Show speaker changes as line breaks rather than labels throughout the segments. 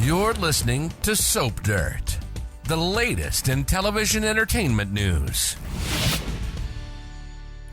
You're listening to Soap Dirt, the latest in television entertainment news.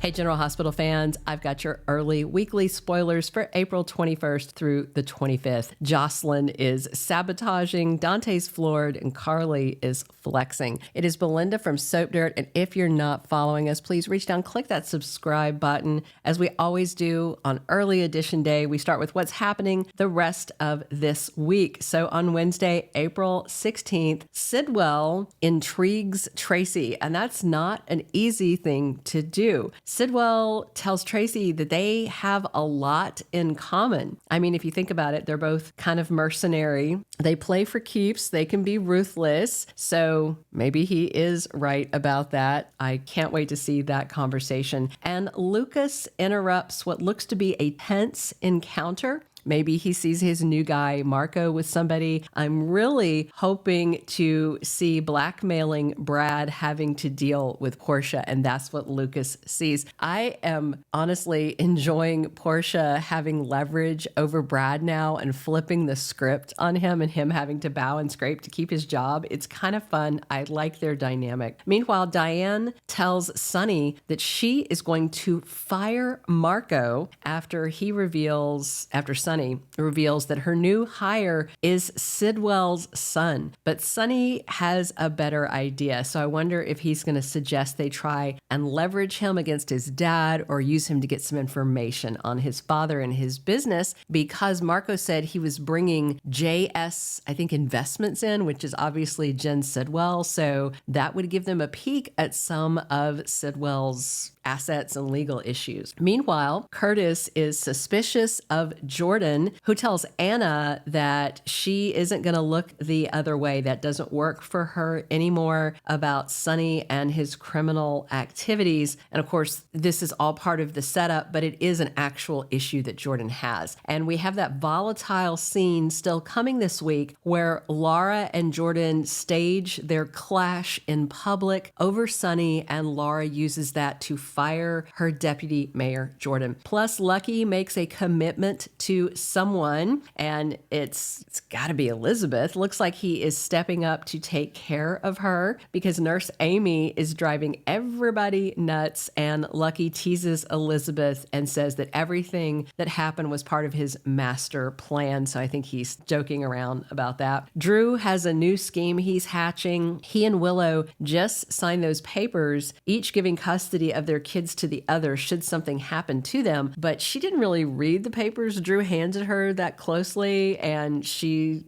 Hey, General Hospital fans, I've got your early weekly spoilers for April 21st through the 25th. Josslyn is sabotaging, Dante's floored, and Carly is flexing. It is Belinda from Soap Dirt, and if you're not following us, please reach down, click that subscribe button. As we always do on early edition day, we start with what's happening the rest of this week. So on Wednesday, April 16th, Sidwell intrigues Tracy, and that's not an easy thing to do. Sidwell tells Tracy that they have a lot in common. I mean, if you think about it, they're both kind of mercenary. They play for keeps. They can be ruthless. So maybe he is right about that. I can't wait to see that conversation. And Lucas interrupts what looks to be a tense encounter. Maybe he sees his new guy, Marco, with somebody. I'm really hoping to see blackmailing Brad having to deal with Portia, and that's what Lucas sees. I am honestly enjoying Portia having leverage over Brad now and flipping the script on him and him having to bow and scrape to keep his job. It's kind of fun. I like their dynamic. Meanwhile, Diane tells Sonny that she is going to fire Marco after Sonny reveals that her new hire is Sidwell's son. But Sonny has a better idea. So I wonder if he's going to suggest they try and leverage him against his dad or use him to get some information on his father and his business, because Marco said he was bringing JS, I think, investments in, which is obviously Jen Sidwell. So that would give them a peek at some of Sidwell's assets and legal issues. Meanwhile, Curtis is suspicious of Jordan, who tells Anna that she isn't going to look the other way. That doesn't work for her anymore about Sonny and his criminal activities. And of course, this is all part of the setup, but it is an actual issue that Jordan has. And we have that volatile scene still coming this week where Laura and Jordan stage their clash in public over Sonny, and Laura uses that to fire her deputy mayor, Jordan. Plus, Lucky makes a commitment to someone, and it's got to be Elizabeth. Looks like he is stepping up to take care of her because Nurse Amy is driving everybody nuts, and Lucky teases Elizabeth and says that everything that happened was part of his master plan. So I think he's joking around about that. Drew has a new scheme he's hatching. He and Willow just signed those papers, each giving custody of their kids to the other should something happen to them, but she didn't really read the papers Drew handed her that closely, and she,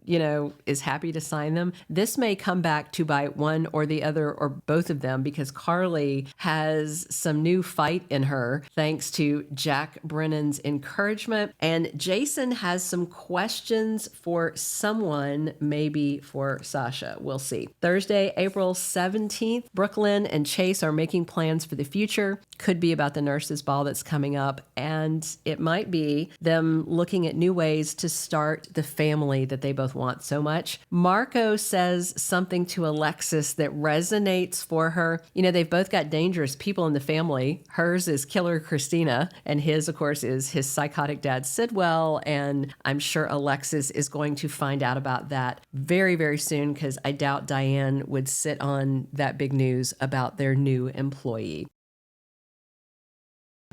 is happy to sign them. This may come back to bite one or the other or both of them, because Carly has some new fight in her thanks to Jack Brennan's encouragement, and Jason has some questions for someone, maybe for Sasha. We'll see. Thursday, April 17th, Brooklyn and Chase are making plans for the future. Could be about the nurses' ball that's coming up, and it might be them looking at new ways to start the family that they both want so much. Marco says something to Alexis that resonates for her. They've both got dangerous people in the family. Hers is killer Christina, and his, of course, is his psychotic dad, Sidwell, and I'm sure Alexis is going to find out about that very, very soon, because I doubt Diane would sit on that big news about their new employee.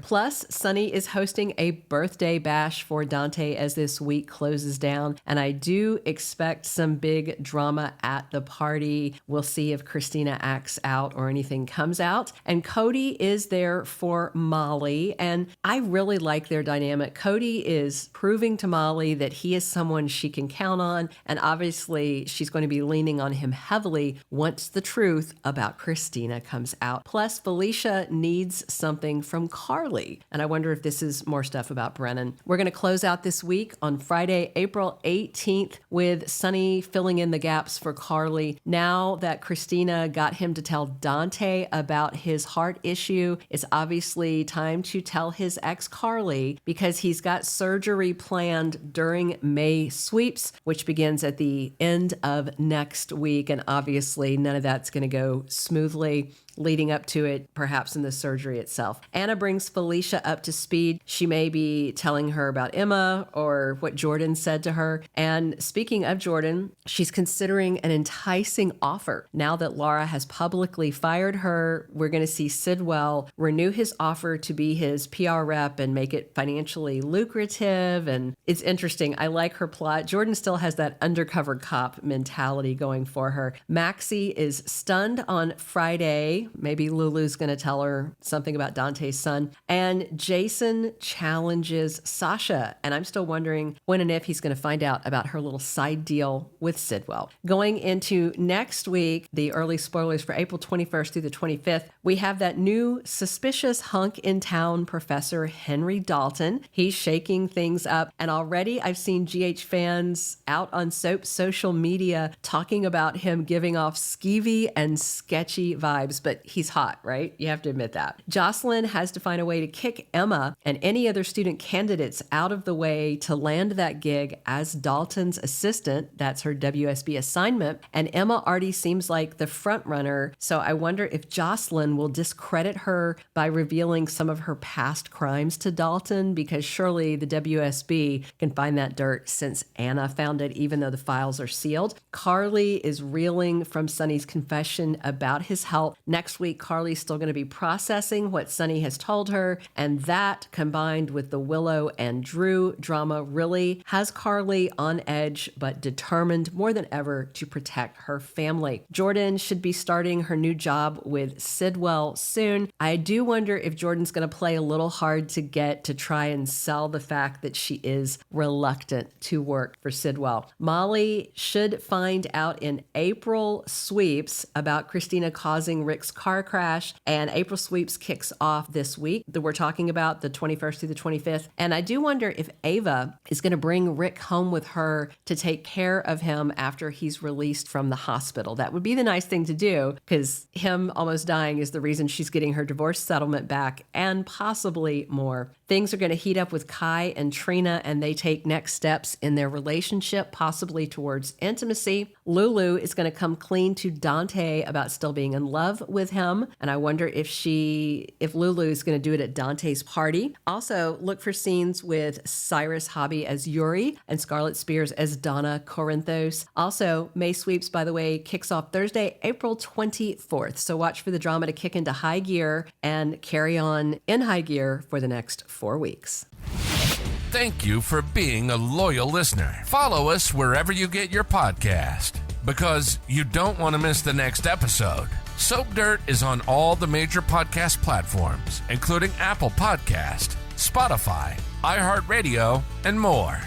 Plus, Sonny is hosting a birthday bash for Dante as this week closes down, and I do expect some big drama at the party. We'll see if Christina acts out or anything comes out. And Cody is there for Molly, and I really like their dynamic. Cody is proving to Molly that he is someone she can count on, and obviously she's going to be leaning on him heavily once the truth about Christina comes out. Plus, Felicia needs something from Carly, and I wonder if this is more stuff about Brennan. We're going to close out this week on Friday, April 18th, with Sonny filling in the gaps for Carly. Now that Christina got him to tell Dante about his heart issue, it's obviously time to tell his ex Carly, because he's got surgery planned during May sweeps, which begins at the end of next week, and obviously none of that's going to go smoothly. leading up to it, perhaps in the surgery itself. Anna brings Felicia up to speed. She may be telling her about Emma or what Jordan said to her. And speaking of Jordan, she's considering an enticing offer. Now that Laura has publicly fired her, we're going to see Sidwell renew his offer to be his PR rep and make it financially lucrative. And it's interesting. I like her plot. Jordan still has that undercover cop mentality going for her. Maxie is stunned on Friday. Maybe Lulu's going to tell her something about Dante's son. And Jason challenges Sasha. And I'm still wondering when and if he's going to find out about her little side deal with Sidwell. Going into next week, the early spoilers for April 21st through the 25th, we have that new suspicious hunk in town, Professor Henry Dalton. He's shaking things up. And already I've seen GH fans out on Soap's social media talking about him giving off skeevy and sketchy vibes, but he's hot, right? You have to admit that. Josslyn has to find a way to kick Emma and any other student candidates out of the way to land that gig as Dalton's assistant. That's her WSB assignment. And Emma already seems like the front runner. So I wonder if Josslyn will discredit her by revealing some of her past crimes to Dalton, because surely the WSB can find that dirt since Anna found it, even though the files are sealed. Carly is reeling from Sonny's confession about his health. Next week, Carly's still going to be processing what Sonny has told her, and that combined with the Willow and Drew drama really has Carly on edge, but determined more than ever to protect her family. Jordan should be starting her new job with Sidwell soon. I do wonder if Jordan's going to play a little hard to get to try and sell the fact that she is reluctant to work for Sidwell. Molly should find out in April sweeps about Christina causing Rick's car crash, and April sweeps kicks off this week that we're talking about, the 21st through the 25th. And I do wonder if Ava is going to bring Rick home with her to take care of him after he's released from the hospital. That would be the nice thing to do, because him almost dying is the reason she's getting her divorce settlement back and possibly more. Things are going to heat up with Kai and Trina, and they take next steps in their relationship, possibly towards intimacy. Lulu is going to come clean to Dante about still being in love with him, and I wonder if Lulu is going to do it at Dante's party. Also, look for scenes with Cyrus Hobby as Yuri and Scarlett Spears as Donna Corinthos. Also, May Sweeps, by the way, kicks off Thursday, April 24th, so watch for the drama to kick into high gear and carry on in high gear for the next 4 weeks.
Thank you for being a loyal listener. Follow us wherever you get your podcast, because you don't want to miss the next episode. Soap Dirt is on all the major podcast platforms, including Apple Podcast, Spotify, iHeartRadio, and more.